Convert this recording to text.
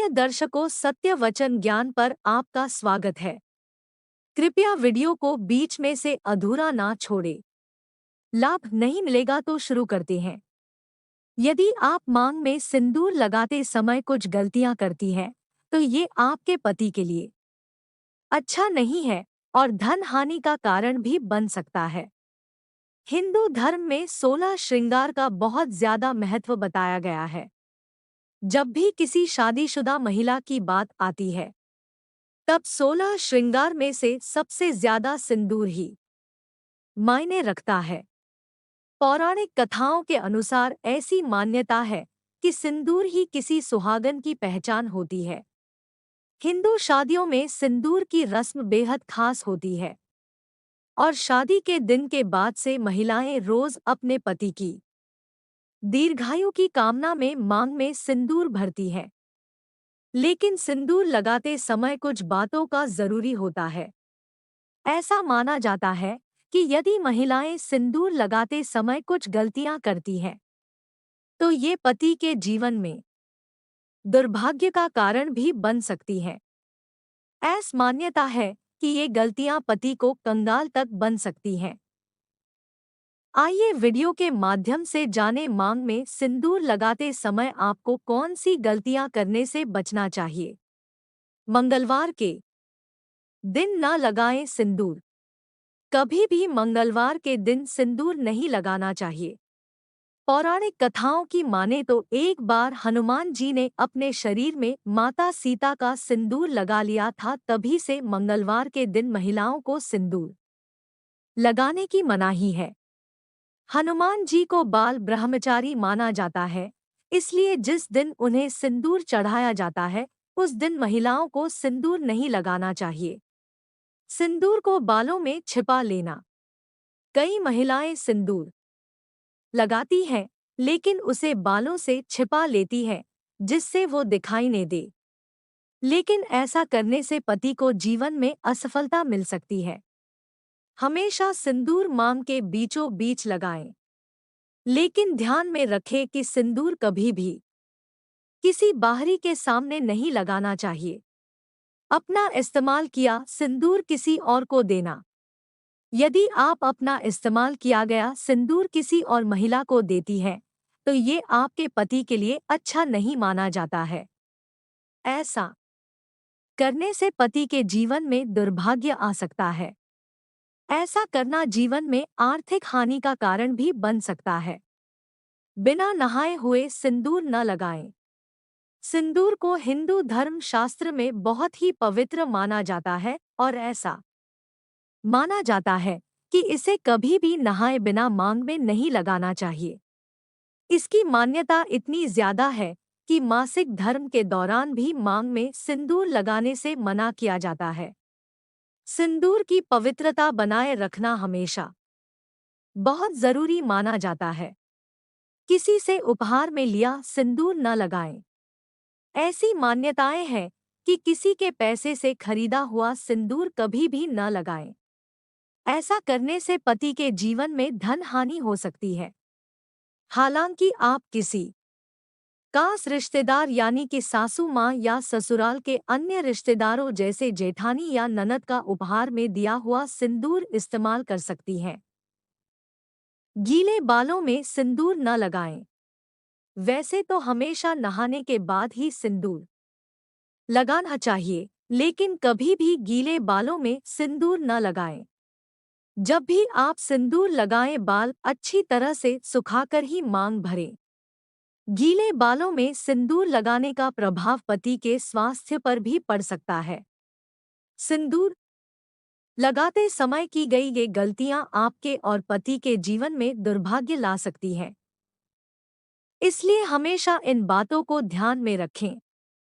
प्रिय दर्शकों, सत्य वचन ज्ञान पर आपका स्वागत है। कृपया वीडियो को बीच में से अधूरा ना छोड़ें। लाभ नहीं मिलेगा तो शुरू करते हैं। यदि आप मांग में सिंदूर लगाते समय कुछ गलतियां करती हैं, तो ये आपके पति के लिए अच्छा नहीं है और धन हानि का कारण भी बन सकता है। हिंदू धर्म में 16 श्रृंगार का बहुत ज्यादा महत्व बताया गया है। जब भी किसी शादीशुदा महिला की बात आती है, तब 16 श्रृंगार में से सबसे ज्यादा सिंदूर ही मायने रखता है। पौराणिक कथाओं के अनुसार ऐसी मान्यता है कि सिंदूर ही किसी सुहागन की पहचान होती है। हिंदू शादियों में सिंदूर की रस्म बेहद खास होती है और शादी के दिन के बाद से महिलाएं रोज अपने पति की दीर्घायु की कामना में मांग में सिंदूर भरती हैं। लेकिन सिंदूर लगाते समय कुछ बातों का जरूरी होता है। ऐसा माना जाता है कि यदि महिलाएं सिंदूर लगाते समय कुछ गलतियां करती हैं, तो ये पति के जीवन में दुर्भाग्य का कारण भी बन सकती हैं। ऐस मान्यता है कि ये गलतियां पति को कंगाल तक बन सकती हैं। आइए वीडियो के माध्यम से जाने मांग में सिंदूर लगाते समय आपको कौन सी गलतियां करने से बचना चाहिए। मंगलवार के दिन न लगाएं सिंदूर। कभी भी मंगलवार के दिन सिंदूर नहीं लगाना चाहिए। पौराणिक कथाओं की माने तो एक बार हनुमान जी ने अपने शरीर में माता सीता का सिंदूर लगा लिया था। तभी से मंगलवार के दिन महिलाओं को सिंदूर लगाने की मनाही है। हनुमान जी को बाल ब्रह्मचारी माना जाता है, इसलिए जिस दिन उन्हें सिंदूर चढ़ाया जाता है, उस दिन महिलाओं को सिंदूर नहीं लगाना चाहिए। सिंदूर को बालों में छिपा लेना। कई महिलाएं सिंदूर लगाती हैं, लेकिन उसे बालों से छिपा लेती है, जिससे वो दिखाई नहीं दे। लेकिन ऐसा करने से पति को जीवन में असफलता मिल सकती है। हमेशा सिंदूर मांग के बीचों बीच लगाएं, लेकिन ध्यान में रखें कि सिंदूर कभी भी किसी बाहरी के सामने नहीं लगाना चाहिए। अपना इस्तेमाल किया सिंदूर किसी और को देना। यदि आप अपना इस्तेमाल किया गया सिंदूर किसी और महिला को देती हैं, तो ये आपके पति के लिए अच्छा नहीं माना जाता है। ऐसा करने से पति के जीवन में दुर्भाग्य आ सकता है। ऐसा करना जीवन में आर्थिक हानि का कारण भी बन सकता है। बिना नहाए हुए सिंदूर न लगाएं। सिंदूर को हिंदू धर्म शास्त्र में बहुत ही पवित्र माना जाता है और ऐसा माना जाता है कि इसे कभी भी नहाए बिना मांग में नहीं लगाना चाहिए। इसकी मान्यता इतनी ज्यादा है कि मासिक धर्म के दौरान भी मांग में सिंदूर लगाने से मना किया जाता है। सिंदूर की पवित्रता बनाए रखना हमेशा बहुत जरूरी माना जाता है। किसी से उपहार में लिया सिंदूर न लगाएं। ऐसी मान्यताएं हैं कि किसी के पैसे से खरीदा हुआ सिंदूर कभी भी न लगाएं। ऐसा करने से पति के जीवन में धन हानि हो सकती है। हालांकि आप किसी खास रिश्तेदार यानी कि सासू माँ या ससुराल के अन्य रिश्तेदारों जैसे जेठानी या ननद का उपहार में दिया हुआ सिंदूर इस्तेमाल कर सकती हैं। गीले बालों में सिंदूर न लगाएं। वैसे तो हमेशा नहाने के बाद ही सिंदूर लगाना चाहिए, लेकिन कभी भी गीले बालों में सिंदूर न लगाएं। जब भी आप सिंदूर लगाएं, बाल अच्छी तरह से सुखाकर ही मांग भरें। गीले बालों में सिंदूर लगाने का प्रभाव पति के स्वास्थ्य पर भी पड़ सकता है। सिंदूर लगाते समय की गई ये गलतियां आपके और पति के जीवन में दुर्भाग्य ला सकती हैं। इसलिए हमेशा इन बातों को ध्यान में रखें।